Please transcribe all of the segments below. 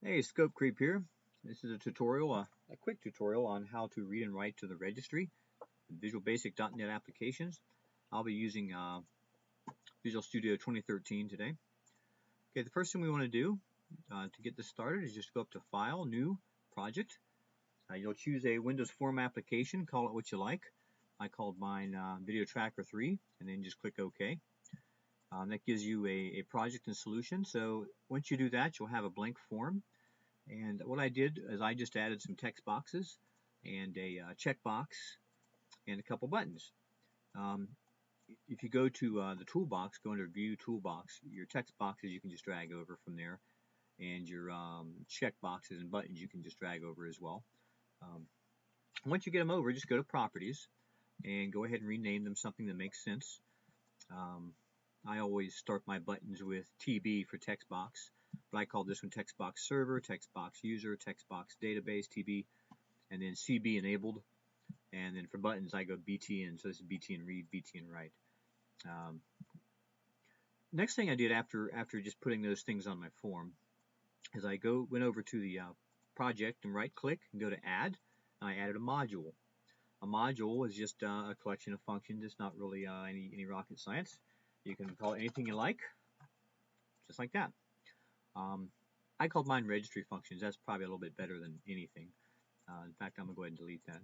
Hey, ScopeCreep here. This is a tutorial, a quick tutorial on how to read and write to the registry, Visual Basic.NET applications. I'll be using Visual Studio 2013 today. Okay, the first thing we want to do to get this started is just go up to File, New, Project. You'll choose a Windows Form application, call it what you like. I called mine VideoTracker 3, and then just click OK. That gives you a project and solution. So once you do that, you'll have a blank form. And what I did is I just added some text boxes and a checkbox and a couple buttons. If you go to the toolbox, go under View Toolbox, your text boxes you can just drag over from there, and your checkboxes and buttons you can just drag over as well. Once you get them over, just go to Properties and go ahead and rename them something that makes sense. I always start my buttons with TB for text box, but I call this one text box server, text box user, text box database, TB, and then CB enabled. And then for buttons, I go BTN, so this is BTN read, BTN write. Next thing I did after just putting those things on my form is I went over to the project and right click and go to add, and I added a module. A module is just a collection of functions. It's not really any rocket science. You can call it anything you like, just like that. I called mine RegistryFunctions. That's probably a little bit better than anything. In fact, I'm going to go ahead and delete that.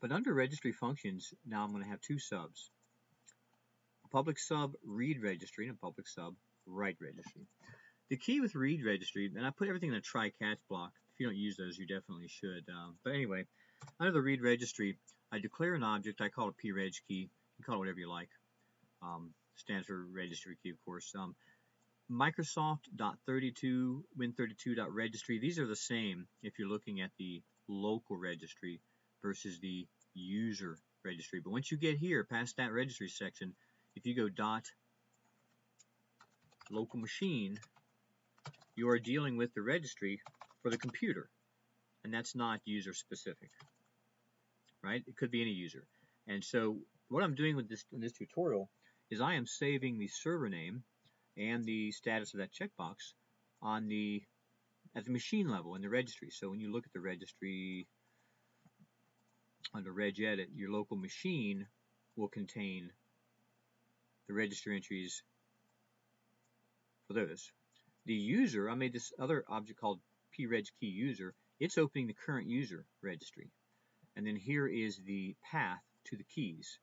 But under RegistryFunctions, now I'm going to have two subs. A public sub read registry and a public sub write registry. The key with read registry, and I put everything in a try-catch block. If you don't use those, you definitely should. But anyway, under the read registry, I declare an object. I call it preg key. You can call it whatever you like. Stands for registry key, of course. Microsoft.32, Win32.registry, these are the same if you're looking at the local registry versus the user registry. But once you get here past that registry section, if you go .local machine, you are dealing with the registry for the computer, and that's not user specific, right? It could be any user. And so what I'm doing with this in this tutorial is I am saving the server name and the status of that checkbox at the machine level in the registry. So when you look at the registry under regedit, your local machine will contain the registry entries for those. The user, I made this other object called pregkey.GetValue. It's opening the current user registry. And then here is the path to the keys.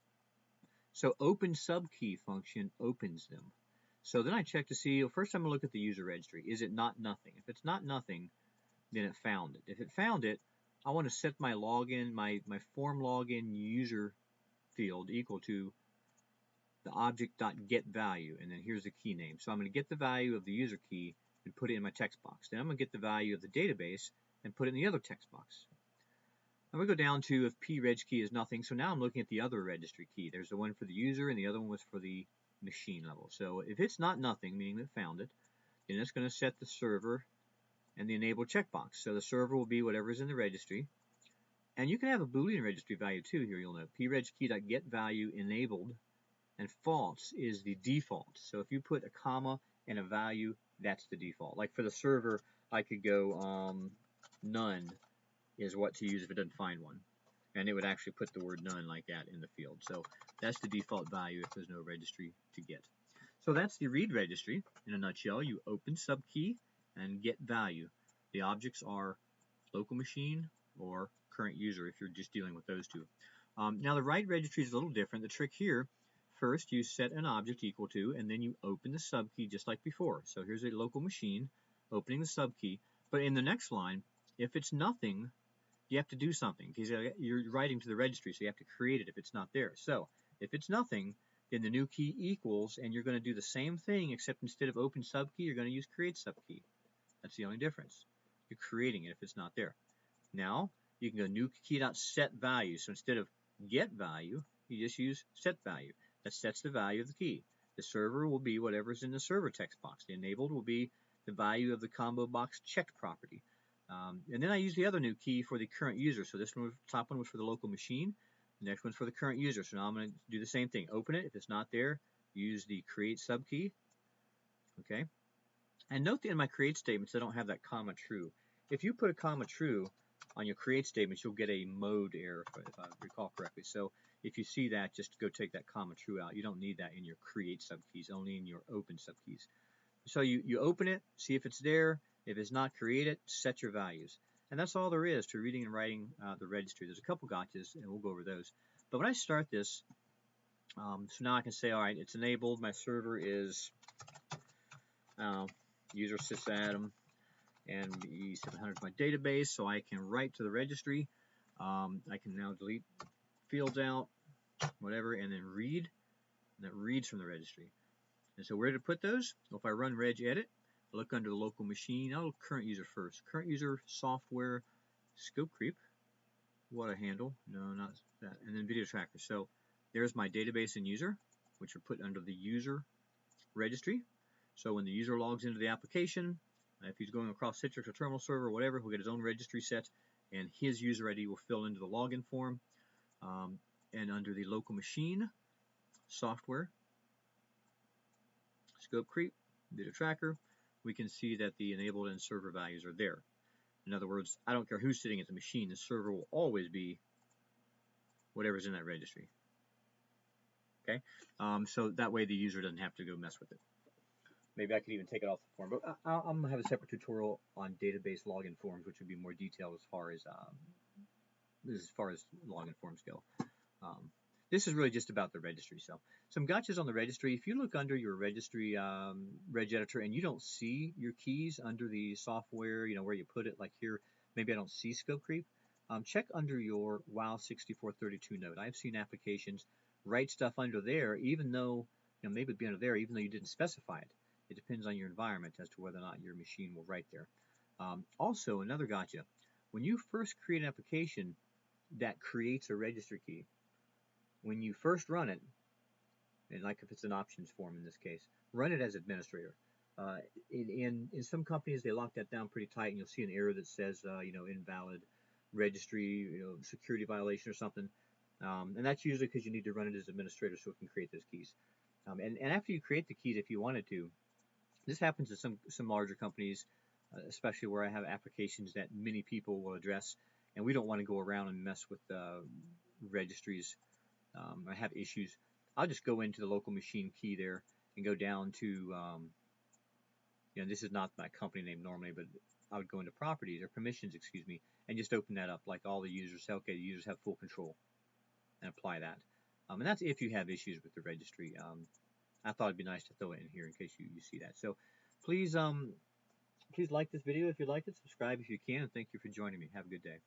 So open subkey function opens them. So then I check to see, well, first I'm going to look at the user registry. Is it not nothing? If it's not nothing, then it found it. If it found it, I want to set my login, my frmLogin user field equal to the object.GetValue, and then here's the key name. So I'm going to get the value of the user key and put it in my text box. Then I'm going to get the value of the database and put it in the other text box. I'm going to go down to if preg is nothing. So now I'm looking at the other registry key. There's the one for the user and the other one was for the machine level. So if it's not nothing, meaning it found it, then it's going to set the server and the enable checkbox. So the server will be whatever is in the registry. And you can have a Boolean registry value too here, you'll note. Pregkey.GetValue enabled, and false is the default. So if you put a comma and a value, that's the default. Like for the server, I could go none is what to use if it doesn't find one. And it would actually put the word none like that in the field. So that's the default value if there's no registry to get. So that's the read registry in a nutshell. You open subkey and get value. The objects are local machine or current user if you're just dealing with those two. Now the write registry is a little different. The trick here, first you set an object equal to, and then you open the subkey just like before. So here's a local machine opening the subkey. But in the next line, if it's nothing, you have to do something because you're writing to the registry, so you have to create it if it's not there. So if it's nothing, then the new key equals, and you're going to do the same thing, except instead of open subkey, you're going to use create subkey. That's the only difference. You're creating it if it's not there. Now you can go new key.setValue. So instead of get value, you just use set value. That sets the value of the key. The server will be whatever's in the server text box. The enabled will be the value of the combo box checked property. And then I use the other new key for the current user. So this one, top one was for the local machine. The next one's for the current user. So now I'm going to do the same thing. Open it. If it's not there, use the create subkey. Okay. And note that in my create statements, I don't have that comma true. If you put a comma true on your create statements, you'll get a mode error, if I recall correctly. So if you see that, just go take that comma true out. You don't need that in your create subkeys, only in your open subkeys. So you open it, see if it's there. If it's not, create it, set your values. And that's all there is to reading and writing the registry. There's a couple gotchas, and we'll go over those. But when I start this, so now I can say, all right, it's enabled. My server is user sysadmin, and E700 is my database, so I can write to the registry. I can now delete fields out, whatever, and then read. And that reads from the registry. And so where to put those? Well, if I run regedit, look under the local machine. I'll look current user first. Current user software ScopeCreep. What a handle. No, not that. And then VideoTracker. So there's my database and user, which are put under the user registry. So when the user logs into the application, if he's going across Citrix or terminal server or whatever, he'll get his own registry set, and his user ID will fill into the login form. And under the local machine software ScopeCreep, VideoTracker, we can see that the enabled and server values are there. In other words, I don't care who's sitting at the machine, the server will always be whatever's in that registry. Okay, so that way the user doesn't have to go mess with it. Maybe I could even take it off the form, but I'm gonna have a separate tutorial on database login forms, which would be more detailed as far as login forms go. This is really just about the registry. So some gotchas on the registry. If you look under your registry reg editor and you don't see your keys under the software, where you put it, like here, maybe I don't see ScopeCreep, check under your WOW6432 node. I've seen applications write stuff under there, even though, maybe it'd be under there, even though you didn't specify it. It depends on your environment as to whether or not your machine will write there. Also, another gotcha. When you first create an application that creates a registry key, when you first run it, and like if it's an options form in this case, run it as administrator. In some companies, they lock that down pretty tight, and you'll see an error that says, invalid registry, security violation or something. And that's usually because you need to run it as administrator so it can create those keys. And after you create the keys, if you wanted to, this happens to some larger companies, especially where I have applications that many people will address, and we don't want to go around and mess with registries. I have issues. I'll just go into the local machine key there and go down to, this is not my company name normally, but I would go into properties or permissions, excuse me, and just open that up like all the users say, okay, the users have full control, and apply that. And that's if you have issues with the registry. I thought it'd be nice to throw it in here in case you see that. So please like this video if you like it, subscribe if you can, and thank you for joining me. Have a good day.